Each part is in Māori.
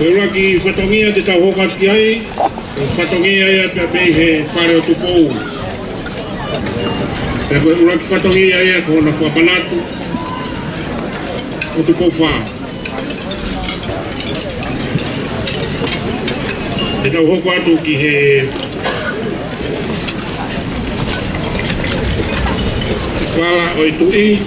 Ula ki whatongia te tau hoka ki ai, whatongia ia te pei he whare o Tupou. Te ula ki whatongia ia ko na fakamanatu o Tupou wha. Te tau hoka atu ki he Vala o i tui,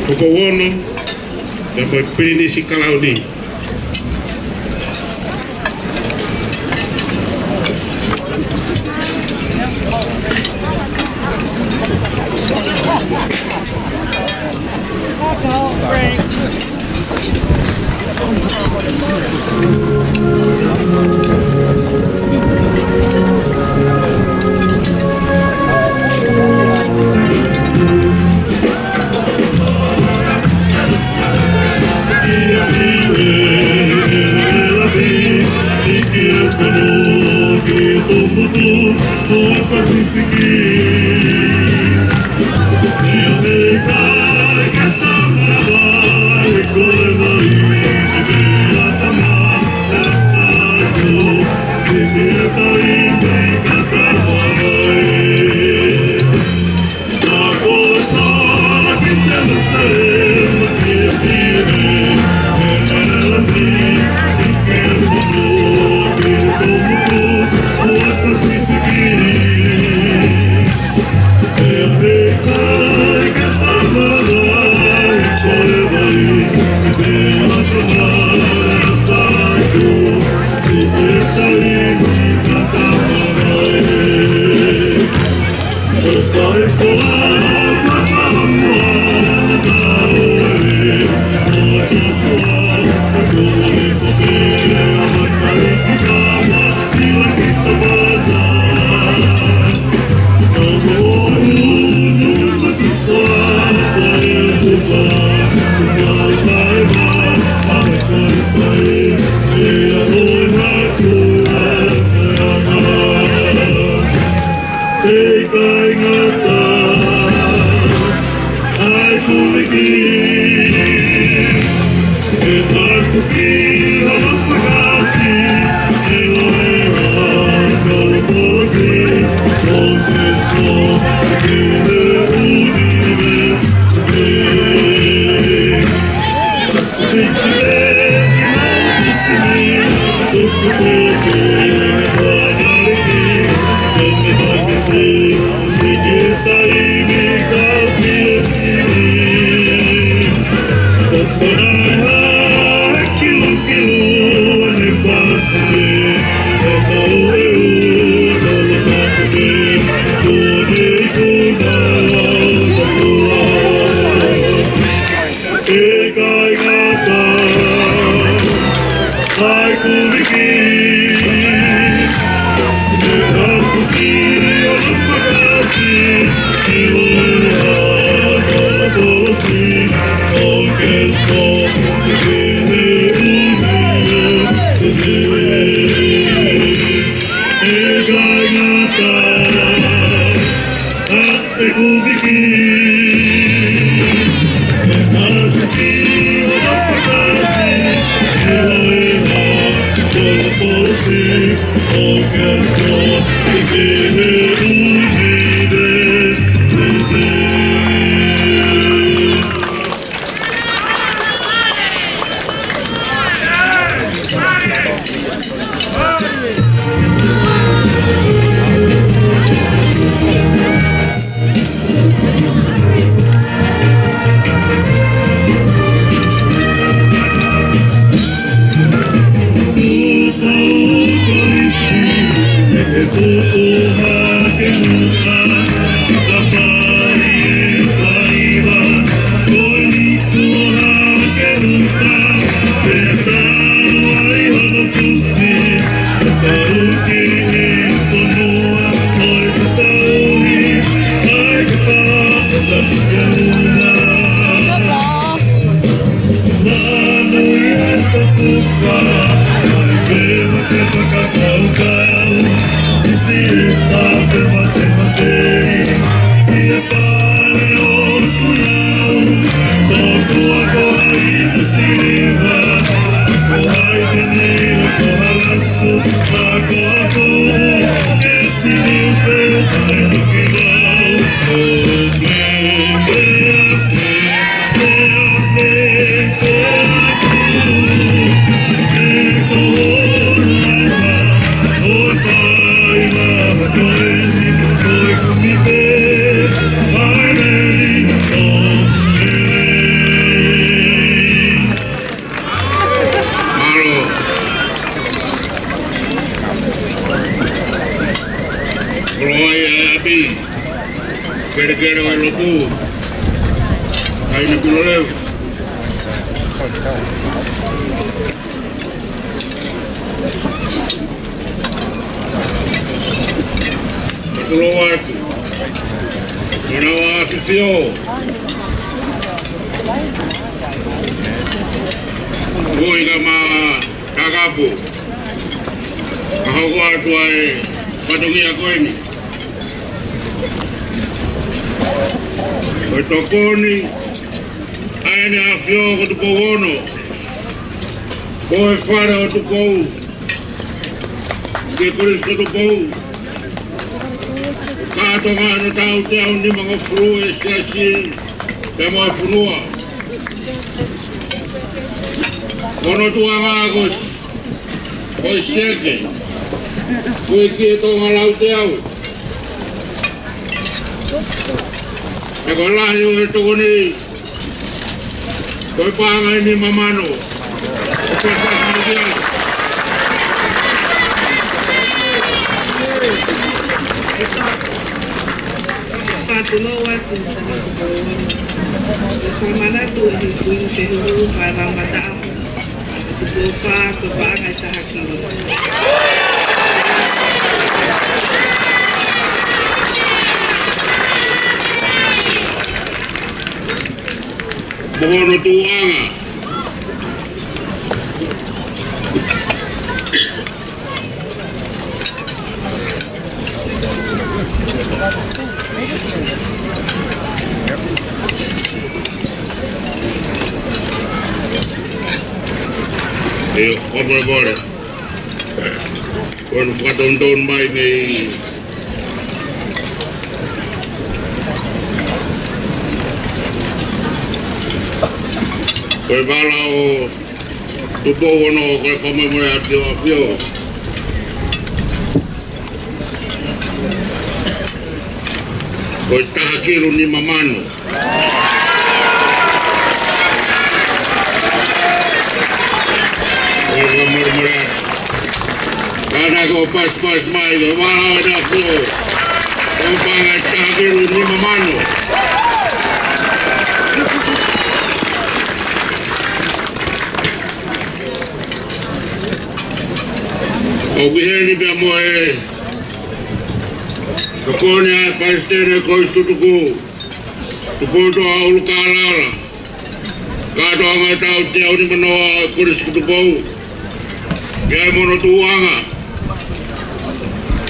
koko wono, te moi pirini si kalauni. kere wa lotu. Ai na piloleu. Toloa atu. Ina wa Afio. Oi kama Tongatapu. Ako atu ai patungia Kuini. Oi tokoni. Ai ni Afio ko Tupou. Oi Fale o Tupou. Ke Kolisi ko Tupou. Katoanga no tau te au ni mga frue siasi te Moheofo. Kono tuanga agos oi seke kui ki tonga lau te au e ko Lahi o e tokoni koi pāngai ni mamano o pepas mai au Toloa fakamanatu e Kuini Fehuhu Tama Tupou fakamanatu e tahakilo. Mohono tuanga. Eu compro agora. Quando for don mai nei Vala o Tupou no ko fakamanatu ati Afio. Ko tahakilo ni mamano. Karena kau pas-pas mai do Vala ada Afio. Kau pangai tahakilo ni mamano. O biheni bia moe Kokonia Palesitieni tutuku Tupouto'a Ulukalala Katoanga tau te au ni manoa Kolisi Tupou Kia mono tuanga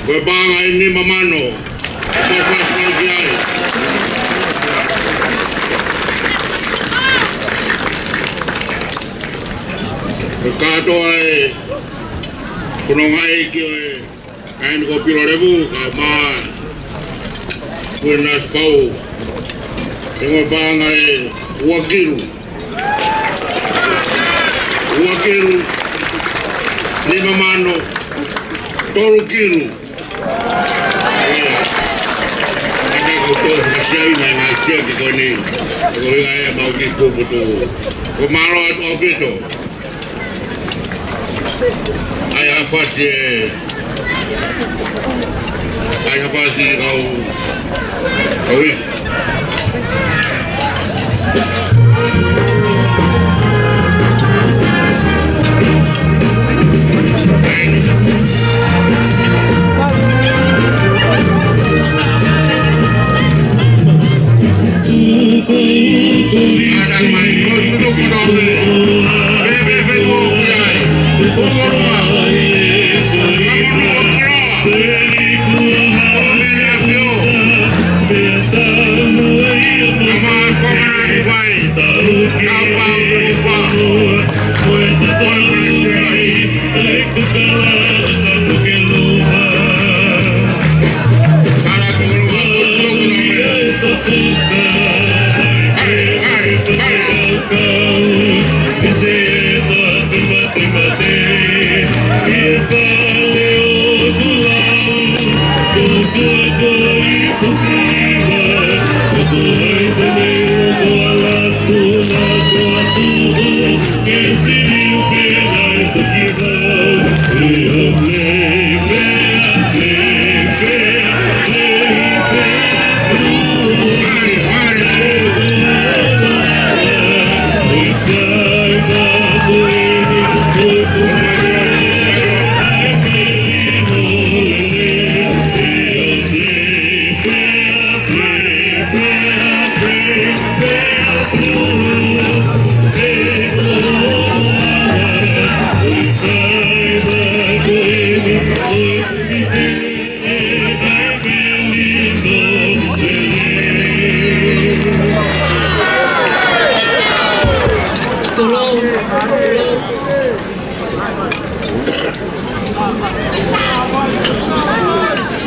Koe panga ini mamano Pas-pas mai kiai Fakakatoa e Kunongai ki e kain ko pilorebu ka ma kunas pau tengo banga e wakiru lima mano tolu kiru ada ko to masai na ngasia ki koni ko ia mau ki kuputu ko malo at opito ai afasi kau isso ada mai kosto ko dobe bebe Fehuhu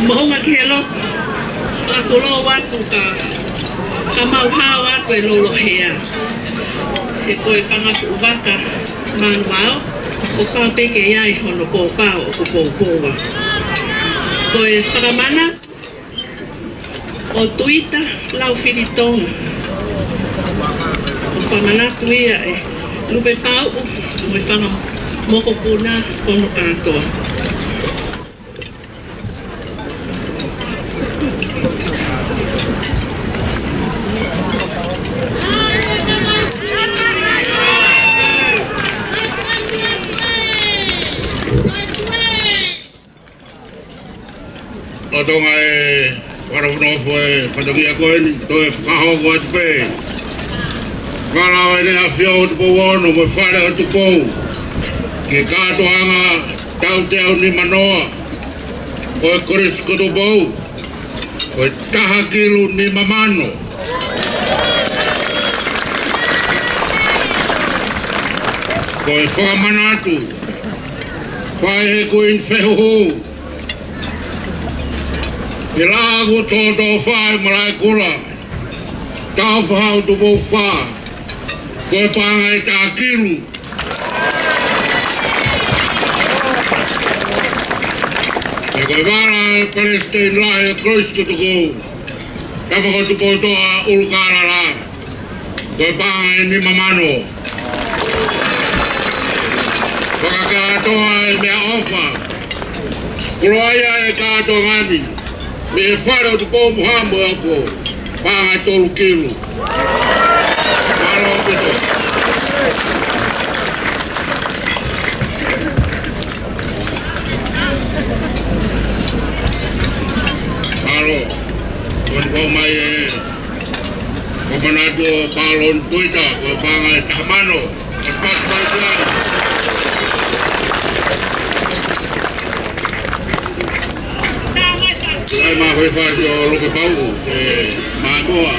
Mohonga ke loto. A tolo watu ka mauhau atu e lolo hea. He koe whangasu ubaka manu mau. O pao peke iai hono ko pao o kupopoa. Koe whakamana o Tuita lau whiritonga. O whamanatu ia e lupe pao o e whanga moko puna hono katoa. O Tonga e Moheofo e whanongia Kuini, to e whakahau ko atu pe. Vala e Afio o Tupou mo Fale o Tupou. Ke Katoanga tau ni manoa. O e Kolisi ko Tupou. O e taha kilu ni mamano. Ko e fakamanatu. Whae he Kuini Fehuhu. He lago Toto whae malai Kula. Taufa'ahau Tupou wha. Koe panga e tākiru. E koe Vala e Palesitieni Lahi e Kolisi tutuku. Tama Tupouto'a Ulukalala. Koe panga e ni mamano. Fakakatoa e Moheofo. Kolo'ia e Katoanga. Me Fale o Tupou Moimoi panga e tolu kilu. Malo Toto. Malo. Moimoi e fakamanatu o Paloni Tuita panga e Tama. Ai ma foi fácil o Ulukalala e Moimoi.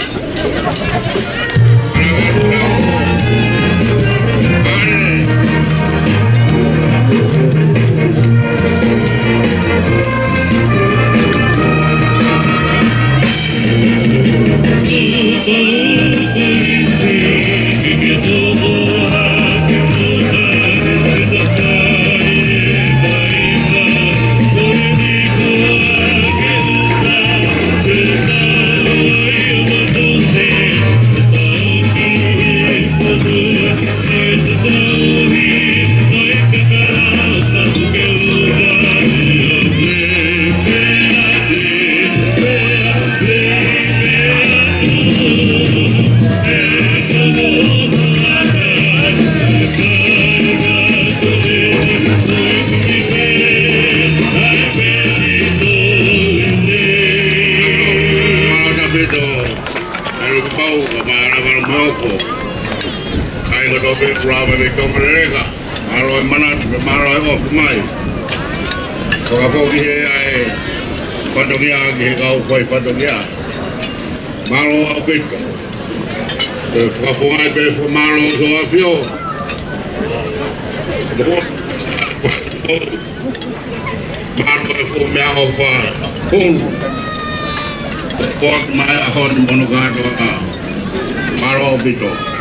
Moheofo. Ai ko tope Kula me Tonga lega. Malo manatu malo e ofu mai. Ko ko ki ai Katoanga ki ka ko Katoanga. Malo apito. Ko ko mai pe fo malo so Afio. Malo fo Moheofo. Pulu. Ko mai a hon monogado. Malo apito.